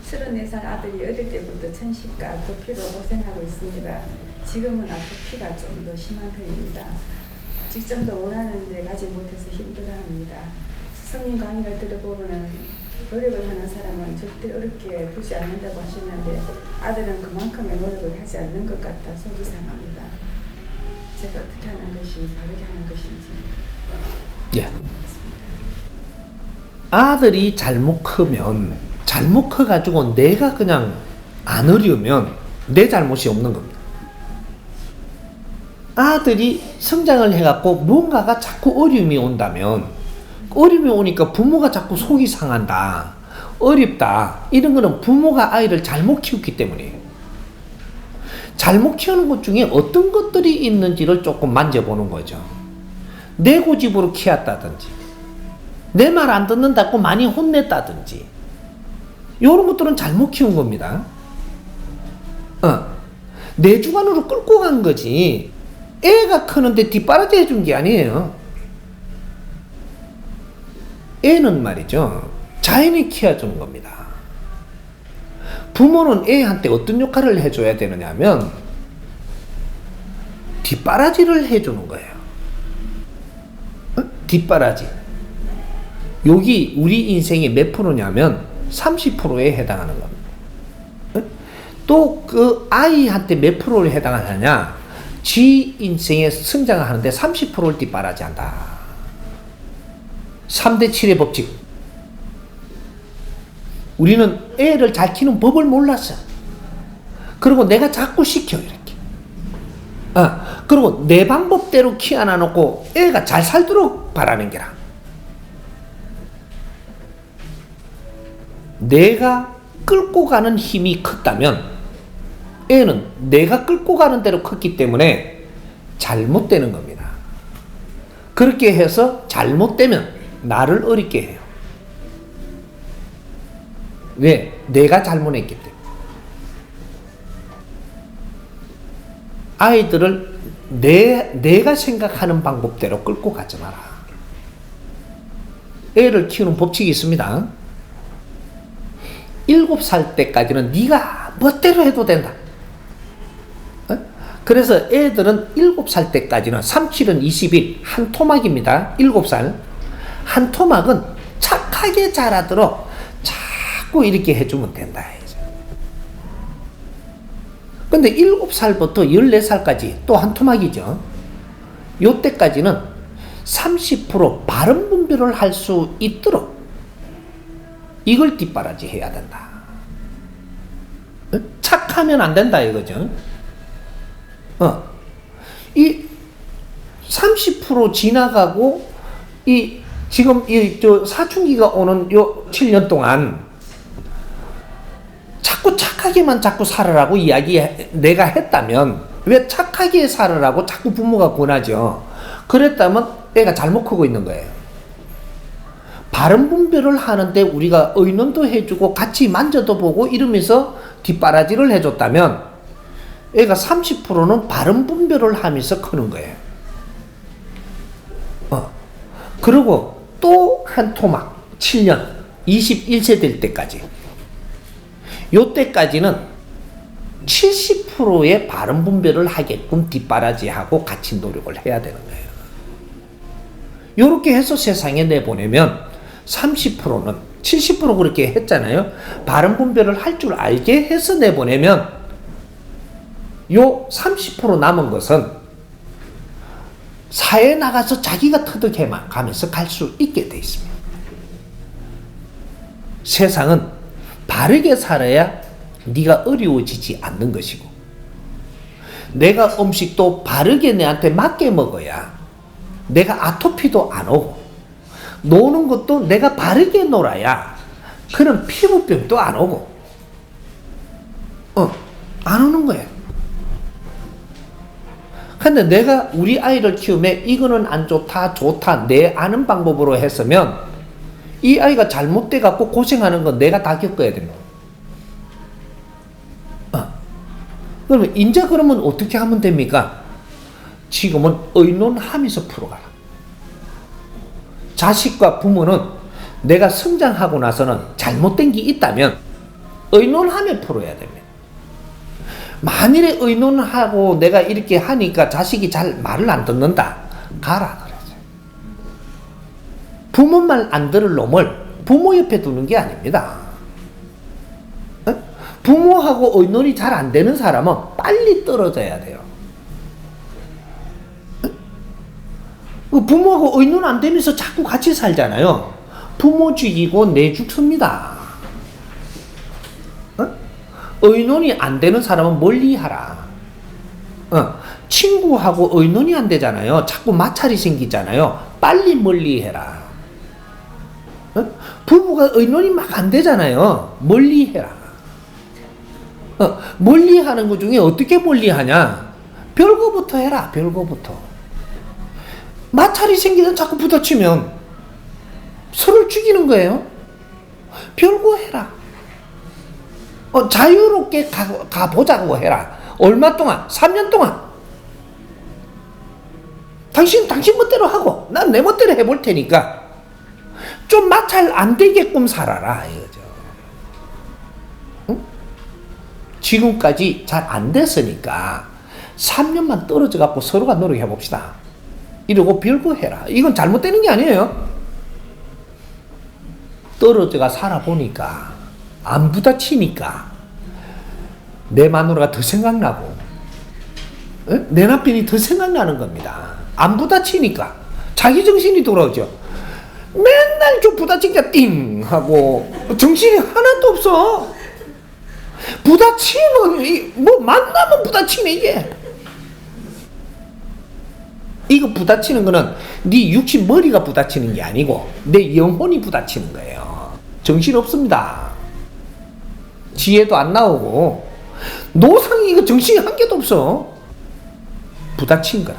34살 아들이 어릴 때부터 천식과 아토피로 고생하고 있습니다. 지금은 아토피가 좀 더 심한 편입니다. 직장도 원하는데 가지 못해서 힘들어합니다. 스승님 강의를 들어보면 노력을 하는 사람은 절대 어렵게 두지 않는다고 하시는데 아들은 그만큼의 노력을 하지 않는 것 같아 속이 상합니다. 제가 어떻게 하는 것이 바르게 하는 것인지. 예. 아들이 잘못 크면, 잘못 커가지고 내가 그냥 안 어려우면 내 잘못이 없는 겁니다. 아들이 성장을 해갖고 뭔가가 자꾸 어려움이 온다면, 어려움이 오니까 부모가 자꾸 속이 상한다, 어렵다, 이런 거는 부모가 아이를 잘못 키웠기 때문이에요. 잘못 키우는 것 중에 어떤 것들이 있는지를 조금 만져보는 거죠. 내 고집으로 키웠다든지, 내 말 안 듣는다고 많이 혼냈다든지, 이런 것들은 잘못 키운 겁니다. 내 주관으로 끌고 간 거지 애가 크는데 뒷바라지 해준 게 아니에요. 애는 말이죠, 자연히 키워주는 겁니다. 부모는 애한테 어떤 역할을 해줘야 되느냐 하면 뒷바라지를 해주는 거예요. 뒷바라지. 여기 우리 인생의 몇 프로냐면 30%에 해당하는 겁니다. 또 그 아이한테 몇 프로를 해당하느냐, 지 인생에 성장을 하는데 30%를 뒷바라지 한다. 3대 7의 법칙. 우리는 애를 잘 키우는 법을 몰랐어. 그리고 내가 자꾸 시켜, 이렇게. 그리고 내 방법대로 키 하나 놓고 애가 잘 살도록 바라는 게라. 내가 끌고 가는 힘이 컸다면 애는 내가 끌고 가는 대로 컸기 때문에 잘못되는 겁니다. 그렇게 해서 잘못되면 나를 어렵게 해요. 왜? 내가 잘못했기 때문에. 아이들을 내가 생각하는 방법대로 끌고 가지 마라. 애를 키우는 법칙이 있습니다. 7살 때까지는 네가 멋대로 해도 된다. 그래서 애들은 7살 때까지는 3, 7은 21, 한 토막입니다. 7살. 한 토막은 착하게 자라도록 자꾸 이렇게 해주면 된다. 근데 7살부터 14살까지 또 한 토막이죠. 요때까지는 30% 발음 분별을 할 수 있도록 이걸 뒷바라지 해야 된다. 착하면 안 된다 이거죠. 이 30% 지나가고 지금 사춘기가 오는 요 7년 동안 자꾸 착하게만 자꾸 살으라고 내가 했다면, 왜 착하게 살으라고 자꾸 부모가 권하죠. 그랬다면 애가 잘못 크고 있는 거예요. 발음 분별을 하는데 우리가 의논도 해주고 같이 만져도 보고 이러면서 뒷바라지를 해줬다면 애가 30%는 발음 분별을 하면서 크는 거예요. 그리고 또 한 토막 7년 21세 될 때까지, 요때까지는 70%의 발음 분별을 하게끔 뒷바라지하고 같이 노력을 해야 되는 거예요. 요렇게 해서 세상에 내보내면 30%는 70% 그렇게 했잖아요. 발음 분별을 할 줄 알게 해서 내보내면 요 30% 남은 것은 사회에 나가서 자기가 터득해 가면서 갈 수 있게 돼 있습니다. 세상은 바르게 살아야 네가 어려워지지 않는 것이고, 내가 음식도 바르게 내한테 맞게 먹어야 내가 아토피도 안 오고, 노는 것도 내가 바르게 놀아야 그런 피부병도 안 오고, 안 오는 거예요. 근데 내가 우리 아이를 키우면 이거는 안 좋다, 좋다, 내 아는 방법으로 했으면 이 아이가 잘못돼 갖고 고생하는 건 내가 다 겪어야 됩니다. 그러면 그러면 어떻게 하면 됩니까? 지금은 의논하면서 풀어가라. 자식과 부모는 내가 성장하고 나서는 잘못된 게 있다면 의논하며 풀어야 됩니다. 만일에 의논하고 내가 이렇게 하니까 자식이 잘 말을 안 듣는다. 가라 그랬어요. 부모 말 안 들을 놈을 부모 옆에 두는 게 아닙니다. 부모하고 의논이 잘 안 되는 사람은 빨리 떨어져야 돼요. 부모하고 의논 안 되면서 자꾸 같이 살잖아요. 부모 죽이고 내 죽습니다. 의논이 안 되는 사람은 멀리 하라. 친구하고 의논이 안 되잖아요. 자꾸 마찰이 생기잖아요. 빨리 멀리 해라. 부부가 의논이 막 안 되잖아요. 멀리 해라. 멀리 하는 것 중에 어떻게 멀리 하냐? 별거부터 해라. 별거부터. 마찰이 생기면 자꾸 부딪히면 서로를 죽이는 거예요. 별거 해라. 자유롭게 가보자고 해라. 얼마 동안? 3년 동안. 당신 멋대로 하고 난 내 멋대로 해볼 테니까 좀 마찰 안 되게끔 살아라 이거죠. 응? 지금까지 잘 안 됐으니까 3년만 떨어져 갖고 서로가 노력해 봅시다. 이러고 별거 해라. 이건 잘못되는 게 아니에요. 떨어져가 살아보니까 안 부딪히니까 내 마누라가 더 생각나고 내 남편이 더 생각나는 겁니다. 안 부딪히니까 자기 정신이 돌아오죠. 맨날 좀 부딪히니까 띵 하고 정신이 하나도 없어. 부딪히면 뭐 만나면 부딪히네 이게. 이거 부딪히는 거는 네 육신 머리가 부딪히는 게 아니고 내 영혼이 부딪히는 거예요. 정신 없습니다. 지혜도 안 나오고 노상이 이거 정신이 한 개도 없어. 부딪힌 거야.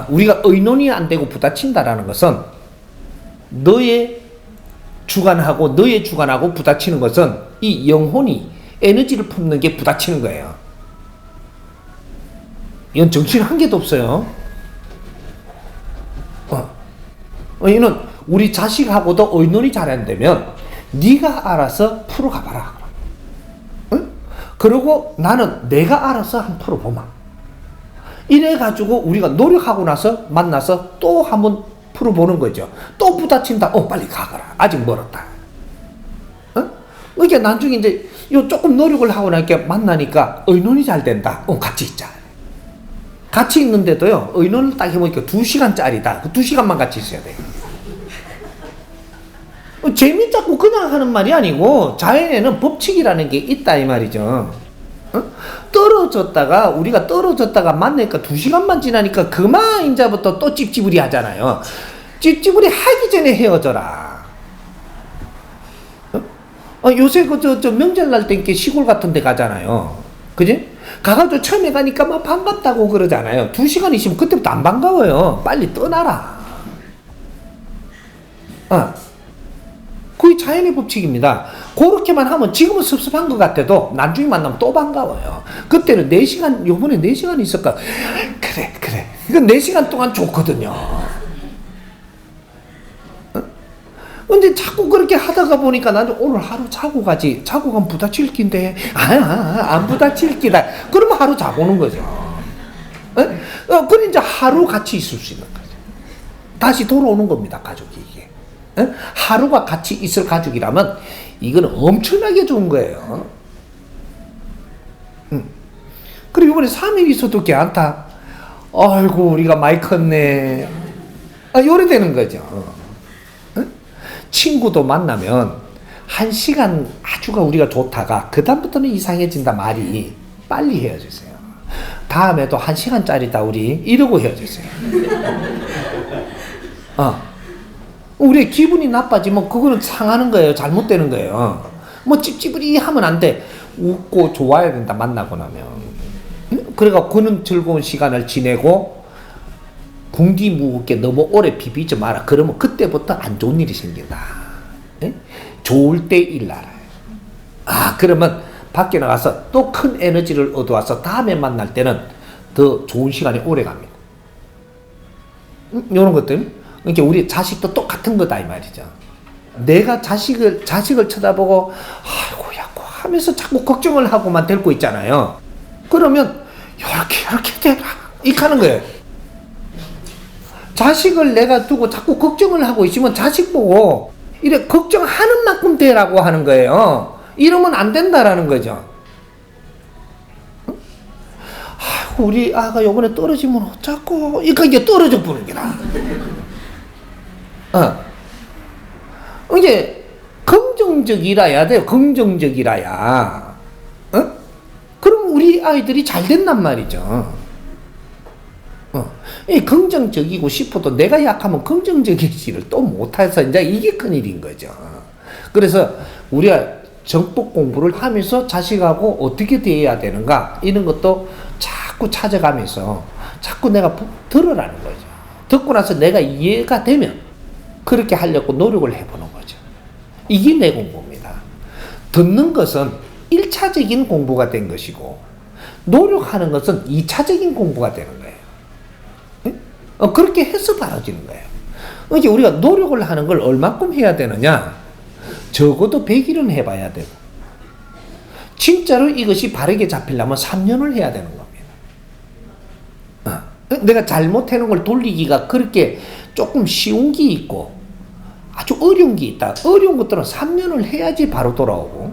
우리가 의논이 안 되고 부딪힌다라는 것은 너의 주관하고 부딪히는 것은 이 영혼이 에너지를 품는 게 부딪히는 거예요. 이건 정신 한 개도 없어요. 이는 우리 자식하고도 의논이 잘 안 되면 네가 알아서 풀어가봐라. 응? 그리고 나는 내가 알아서 한번 풀어보마. 이래가지고 우리가 노력하고 나서 만나서 또 한번 풀어보는 거죠. 또 부딪힌다. 빨리 가거라. 아직 멀었다. 그러니까 나중에 이제 요 조금 노력을 하고 나니까 만나니까 의논이 잘 된다. 같이 있자. 같이 있는데도요, 의논을 딱 해보니까 2시간짜리다. 그 2시간만 같이 있어야 돼요. 재밌자고 그냥 하는 말이 아니고 자연에는 법칙이라는 게 있다 이 말이죠. 우리가 떨어졌다가 만나니까 2시간만 지나니까 그만 인자부터 또 찝찝으리 하잖아요. 찝찝으리 하기 전에 헤어져라. 요새 명절날 때 시골 같은 데 가잖아요. 그지? 가가지고 처음에 가니까 막 반갑다고 그러잖아요. 2시간 있으면 그때부터 안 반가워요. 빨리 떠나라. 그게 자연의 법칙입니다. 그렇게만 하면 지금은 섭섭한 것 같아도 나중에 만나면 또 반가워요. 그때는 4시간, 요번에 4시간 있을까? 그래. 이건 4시간 동안 좋거든요. 근데 자꾸 그렇게 하다가 보니까 나는 오늘 하루 자고 가지. 자고 가면 부딪힐 긴데. 안 부딪힐 기다. 그러면 하루 자고 오는 거죠. 그래 이제 하루 같이 있을 수 있는 거죠. 다시 돌아오는 겁니다, 가족이 이게. 하루가 같이 있을 가족이라면 이거는 엄청나게 좋은 거예요. 그리고 이번에 3일 있어도 괜찮다. 아이고 우리가 많이 컸네. 요래 되는 거죠. 친구도 만나면 1시간 아주가 우리가 좋다가 그 다음부터는 이상해진다 말이 빨리 헤어지세요. 다음에도 1시간짜리다 우리 이러고 헤어지세요. 우리의 기분이 나빠지면 그거는 상하는 거예요. 잘못되는 거예요. 뭐 찝찝으리 하면 안 돼. 웃고 좋아야 된다 만나고 나면. 그러니까 그는 즐거운 시간을 지내고 궁디무겁게 너무 오래 비비지 마라. 그러면 그때부터 안 좋은 일이 생긴다. 좋을 때 일나라. 그러면 밖에 나가서 또 큰 에너지를 얻어와서 다음에 만날 때는 더 좋은 시간이 오래 갑니다. 이런 것들. 그러니까 우리 자식도 똑같은 거다 이 말이죠. 내가 자식을 쳐다보고 아이고 야구 하면서 자꾸 걱정을 하고만 데리고 있잖아요. 그러면 이렇게 되라 이렇게 하는 거예요. 자식을 내가 두고 자꾸 걱정을 하고 있으면 자식 보고 이래 걱정하는 만큼 되라고 하는 거예요. 이러면 안 된다라는 거죠. 아이고 우리 아가 요번에 떨어지면 어쩌고 그러니까 이제 떨어져 보는 게라. 이제 긍정적이라야 돼요. 긍정적이라야. 그럼 우리 아이들이 잘 된단 말이죠. 이 긍정적이고 싶어도 내가 약하면 긍정적이지를 또 못해서 이제 이게 큰일인 거죠. 그래서 우리가 정법 공부를 하면서 자식하고 어떻게 대해야 되는가 이런 것도 자꾸 찾아가면서 자꾸 내가 들으라는 거죠. 듣고 나서 내가 이해가 되면 그렇게 하려고 노력을 해보는 거죠. 이게 내 공부입니다. 듣는 것은 1차적인 공부가 된 것이고 노력하는 것은 2차적인 공부가 되는 거예요. 그렇게 해서 벌어지는 거예요. 이제 우리가 노력을 하는 걸 얼마큼 해야 되느냐? 적어도 100일은 해봐야 되고 진짜로 이것이 바르게 잡히려면 3년을 해야 되는 겁니다. 내가 잘못하는 걸 돌리기가 그렇게 조금 쉬운 게 있고 아주 어려운 게 있다. 어려운 것들은 3년을 해야지 바로 돌아오고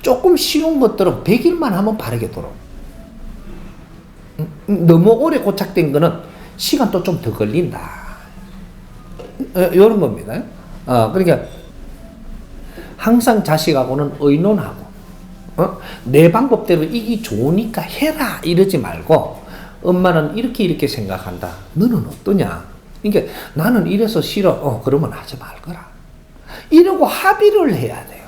조금 쉬운 것들은 100일만 하면 바르게 돌아오고 너무 오래 고착된 거는 시간도 좀 더 걸린다. 이런 겁니다. 그러니까 항상 자식하고는 의논하고 내 방법대로 이게 좋으니까 해라 이러지 말고 엄마는 이렇게 생각한다. 너는 어떠냐? 그러니까 나는 이래서 싫어. 그러면 하지 말거라. 이러고 합의를 해야 돼요.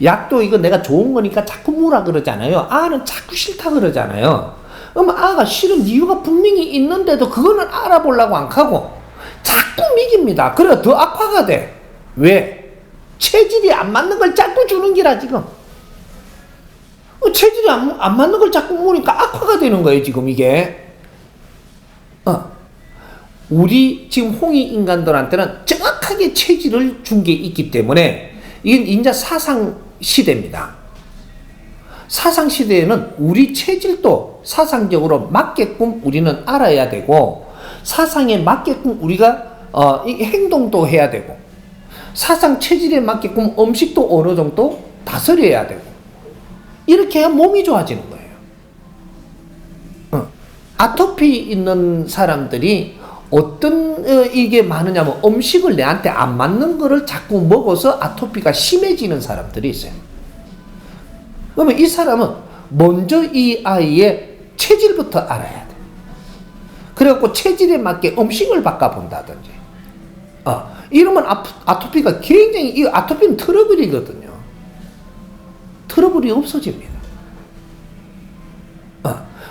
약도 이거 내가 좋은 거니까 자꾸 무라 그러잖아요. 아는 자꾸 싫다 그러잖아요. 그럼 아가 싫은 이유가 분명히 있는데도 그거는 알아보려고 안 하고 자꾸 미깁니다. 그래 더 악화가 돼. 왜? 체질이 안 맞는 걸 자꾸 주는 기라 지금. 체질이 안 맞는 걸 자꾸 먹으니까 악화가 되는 거예요 지금 이게. 우리 지금 홍익 인간들한테는 정확하게 체질을 준 게 있기 때문에 이건 이제 사상 시대입니다. 사상 시대에는 우리 체질도 사상적으로 맞게끔 우리는 알아야 되고 사상에 맞게끔 우리가 행동도 해야 되고 사상 체질에 맞게끔 음식도 어느 정도 다스려야 되고 이렇게 해야 몸이 좋아지는 거예요. 아토피 있는 사람들이 어떤 이게 많으냐면 음식을 내한테 안 맞는 거를 자꾸 먹어서 아토피가 심해지는 사람들이 있어요. 그러면 이 사람은 먼저 이 아이의 체질부터 알아야 돼. 그래갖고 체질에 맞게 음식을 바꿔본다든지. 이러면 아토피가 굉장히, 이 아토피는 트러블이거든요. 트러블이 없어집니다.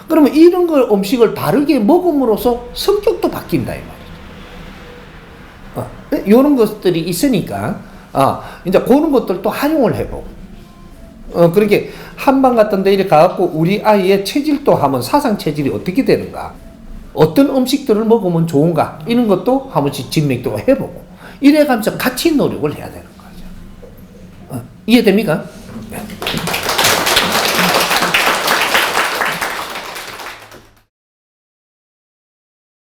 그러면 이런 걸 음식을 바르게 먹음으로써 성격도 바뀐다 이 말이죠. 이런 것들이 있으니까 이제 그런 것들도 활용을 해보고 그렇게 한방 같은 데 이렇게 가갖고 우리 아이의 체질도 한번 사상 체질이 어떻게 되는가 어떤 음식들을 먹으면 좋은가 이런 것도 한 번씩 진맥도 해보고 이래가면서 같이 노력을 해야 되는 거죠. 이해됩니까?